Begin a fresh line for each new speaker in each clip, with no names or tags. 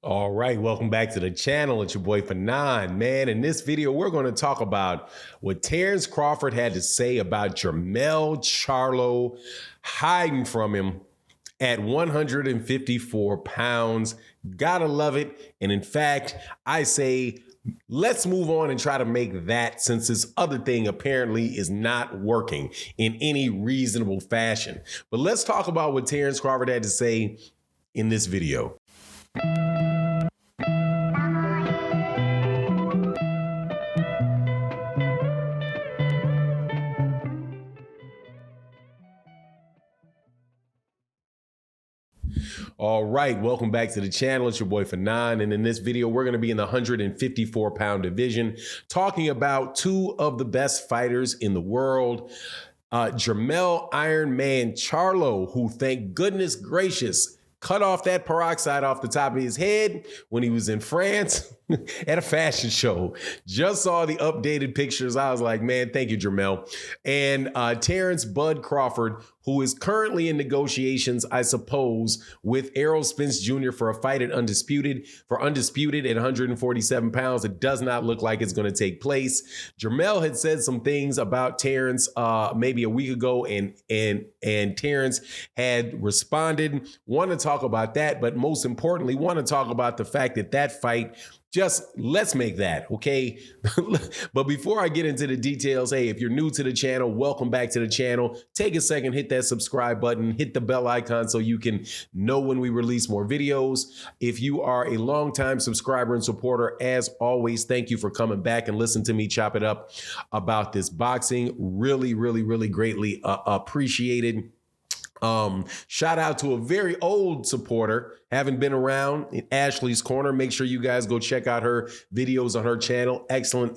All right, welcome back to the channel. It's your boy Fanon, man. In this video, we're going to talk about what Terence Crawford had to say about Jermell Charlo hiding from him at 154 pounds. Gotta love it. And in fact, I say, let's move on and try to make that, since this other thing apparently is not working in any reasonable fashion. But let's talk about what Terence Crawford had to say in this video. All right, welcome back to the channel. It's your boy Fanon, and in this video, we're going to be in the 154-pound division, talking about two of the best fighters in the world. Jermell Iron Man Charlo, who, thank goodness gracious, cut off that peroxide off the top of his head when he was in France at a fashion show. Just saw the updated pictures. I was like, man, thank you, Jermell. And Terence Bud Crawford, who is currently in negotiations, I suppose, with Errol Spence Jr. for a fight at Undisputed at 147 pounds. It does not look like it's going to take place. Jermell had said some things about Terence maybe a week ago, and Terence had responded. Want to talk about that, but most importantly, want to talk about the fact that that fight, just let's make that, okay? But before I get into the details, hey, if you're new to the channel, welcome back to the channel. Take a second, hit that subscribe button, hit the bell icon so you can know when we release more videos. If you are a longtime subscriber and supporter, as always, thank you for coming back and listen to me chop it up about this boxing. Really, really, really greatly appreciated. Shout out to a very old supporter, haven't been around, in Ashley's Corner. Make sure you guys go check out her videos on her channel. Excellent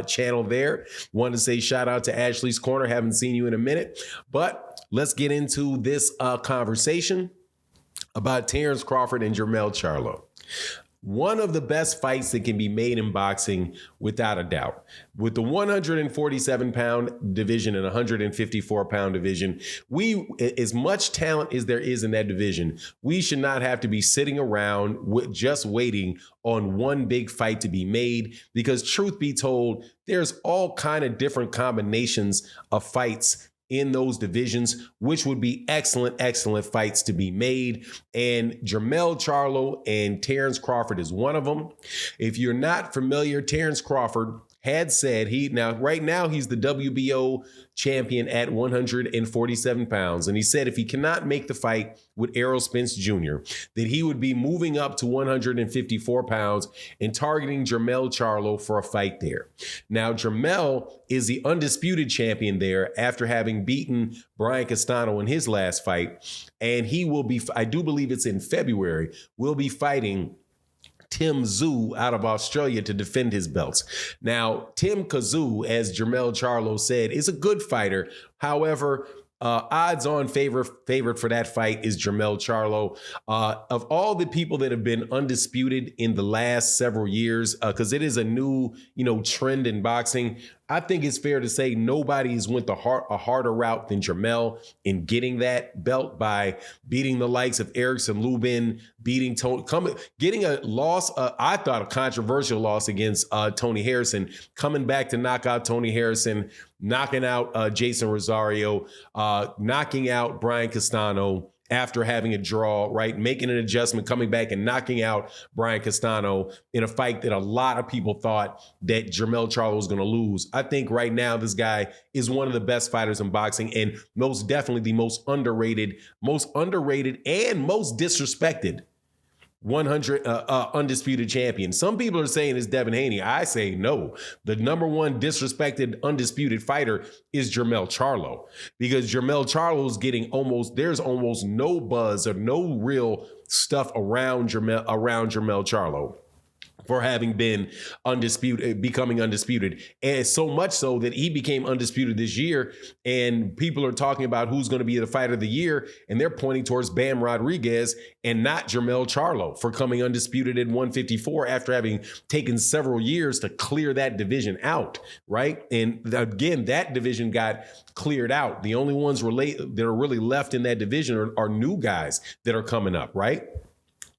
channel there. Want to say shout out to Ashley's Corner. Haven't seen you in a minute, but let's get into this conversation about Terence Crawford and Jermell Charlo. One of the best fights that can be made in boxing, without a doubt. With the 147-pound division and 154-pound division, as much talent as there is in that division, we should not have to be sitting around just waiting on one big fight to be made, because truth be told, there's all kind of different combinations of fights in those divisions, which would be excellent right to be made. And Jermell Charlo and Terence Crawford is one of them. If you're not familiar, Terence Crawford had said right now he's the WBO champion at 147 pounds. And he said if he cannot make the fight with Errol Spence Jr., that he would be moving up to 154 pounds and targeting Jermell Charlo for a fight there. Now, Jermell is the undisputed champion there after having beaten Brian Castano in his last fight. And he will be, I do believe it's in February, will be fighting Tim Tszyu out of Australia to defend his belts. Now, Tim Tszyu, as Jermell Charlo said, is a good fighter. However, odds-on favorite for that fight is Jermell Charlo. Of all the people that have been undisputed in the last several years, because it is a new, trend in boxing, I think it's fair to say nobody's went a harder route than Jermell in getting that belt by beating the likes of Erickson Lubin, getting a loss, I thought a controversial loss against Tony Harrison, coming back to knock out Tony Harrison, knocking out Jason Rosario, knocking out Brian Castano after having a draw, right? Making an adjustment, coming back and knocking out Brian Castano in a fight that a lot of people thought that Jermell Charlo was going to lose. I think right now this guy is one of the best fighters in boxing, and most definitely the most underrated and most disrespected undisputed champion. Some people are saying it's Devin Haney. I say no. The number one disrespected undisputed fighter is Jermell Charlo, because Jermell Charlo is getting there's almost no buzz or no real stuff around Jermell Charlo for having been becoming undisputed. And so much so that he became undisputed this year, and people are talking about who's going to be the fighter of the year, and they're pointing towards Bam Rodriguez and not Jermell Charlo for coming undisputed at 154 after having taken several years to clear that division out, right? And again, that division got cleared out. The only ones that are really left in that division are new guys that are coming up, right?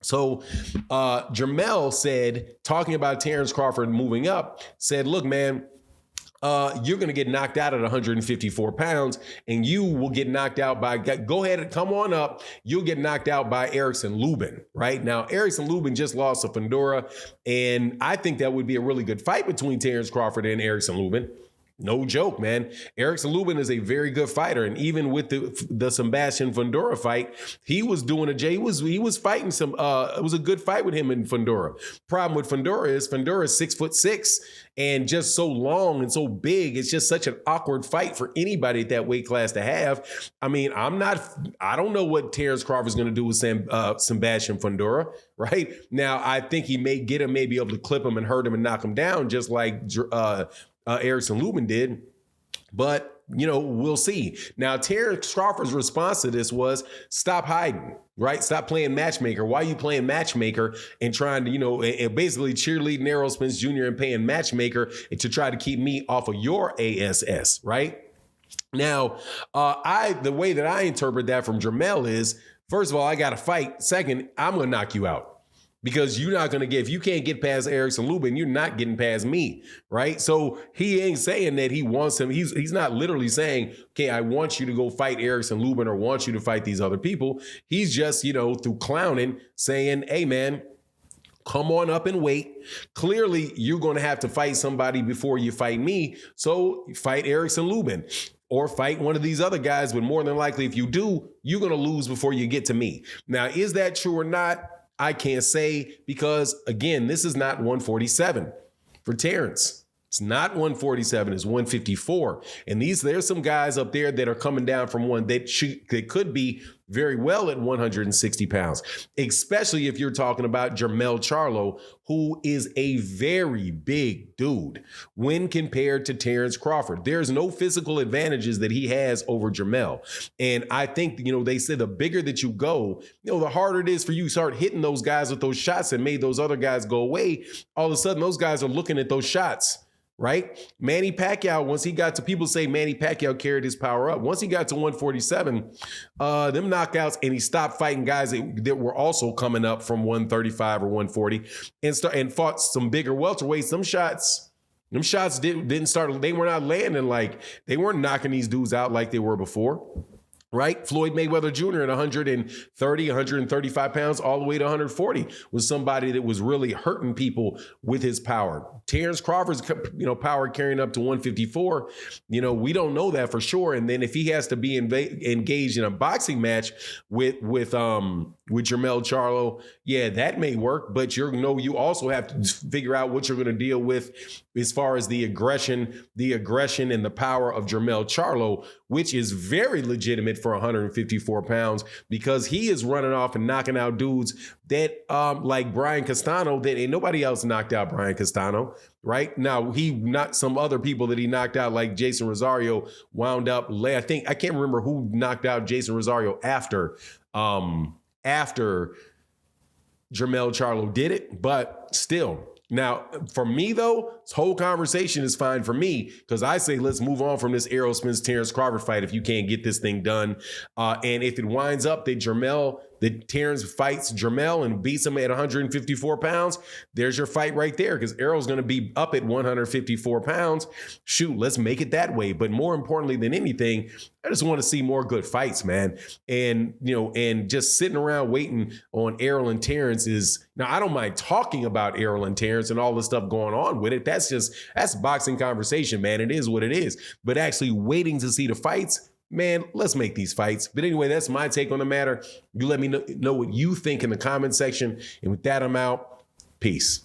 So Jermell said, talking about Terence Crawford moving up, said, look, man, you're going to get knocked out at 154 pounds, and you will get knocked out by, go ahead and come on up. You'll get knocked out by Erickson Lubin, right? Now, Erickson Lubin just lost to Fundora, and I think that would be a really good fight between Terence Crawford and Erickson Lubin. No joke, man. Erickson Lubin is a very good fighter, and even with the Sebastian Fundora fight, he was doing he was fighting some. It was a good fight with him in Fundora. Problem with Fundora is 6'6" and just so long and so big. It's just such an awkward fight for anybody at that weight class to have. I mean, I don't know what Terence Crawford's going to do with Sebastian Fundora. Right now, I think he may get him, may be able to clip him and hurt him and knock him down, just like Erickson Lubin did, but we'll see. Now, Terence Crawford's response to this was, stop hiding, right? Stop playing matchmaker. Why are you playing matchmaker and trying to, and basically cheerleading Errol Spence Jr. and paying matchmaker to try to keep me off of your ASS, right? Now, the way that I interpret that from Jermell is, first of all, I got to fight. Second, I'm going to knock you out. Because you're not going to if you can't get past Erickson Lubin, you're not getting past me, right? So he ain't saying that he wants him. He's not literally saying, okay, I want you to go fight Erickson Lubin or want you to fight these other people. He's just, through clowning, saying, hey, man, come on up and wait. Clearly, you're going to have to fight somebody before you fight me. So fight Erickson Lubin. Or fight one of these other guys, but more than likely, if you do, you're going to lose before you get to me. Now, is that true or not? I can't say, because, again, this is not 147 for Terence. It's not 147, it's 154. And there's some guys up there that are coming down from one that could be very well at 160 pounds, especially if you're talking about Jermell Charlo, who is a very big dude when compared to Terence Crawford. There's no physical advantages that he has over Jermell. And I think, they say the bigger that you go, the harder it is for you to start hitting those guys with those shots that made those other guys go away. All of a sudden, those guys are looking at those shots. Right? Manny Pacquiao, once he got to, people say Manny Pacquiao carried his power up. Once he got to 147, them knockouts, and he stopped fighting guys that were also coming up from 135 or 140 and fought some bigger welterweights. Them shots didn't start, they were not landing they weren't knocking these dudes out like they were before. Right? Floyd Mayweather Jr. at 130, 135 pounds, all the way to 140 was somebody that was really hurting people with his power. Terence Crawford's, power carrying up to 154, we don't know that for sure. And then if he has to be engaged in a boxing match with Jermell Charlo, yeah, that may work. But you also have to figure out what you're going to deal with as far as the aggression and the power of Jermell Charlo, which is very legitimate for 154 pounds, because he is running off and knocking out dudes that like Brian Castano, that ain't nobody else knocked out Brian Castano. Right now, he knocked some other people that he knocked out, like Jason Rosario, wound up. I can't remember who knocked out Jason Rosario after Jermell Charlo did it, but still. Now, for me, though, this whole conversation is fine for me, because I say let's move on from this Errol Spence Terence Crawford fight if you can't get this thing done. And if it winds up that Terence fights Jermell and beats him at 154 pounds, there's your fight right there, because Errol's going to be up at 154 pounds. Shoot, let's make it that way. But more importantly than anything, I just want to see more good fights, man. And, and just sitting around waiting on Errol and Terence now I don't mind talking about Errol and Terence and all the stuff going on with it. That's boxing conversation, man. It is what it is. But actually waiting to see the fights, man, let's make these fights. But anyway, that's my take on the matter. You let me know what you think in the comment section. And with that, I'm out. Peace.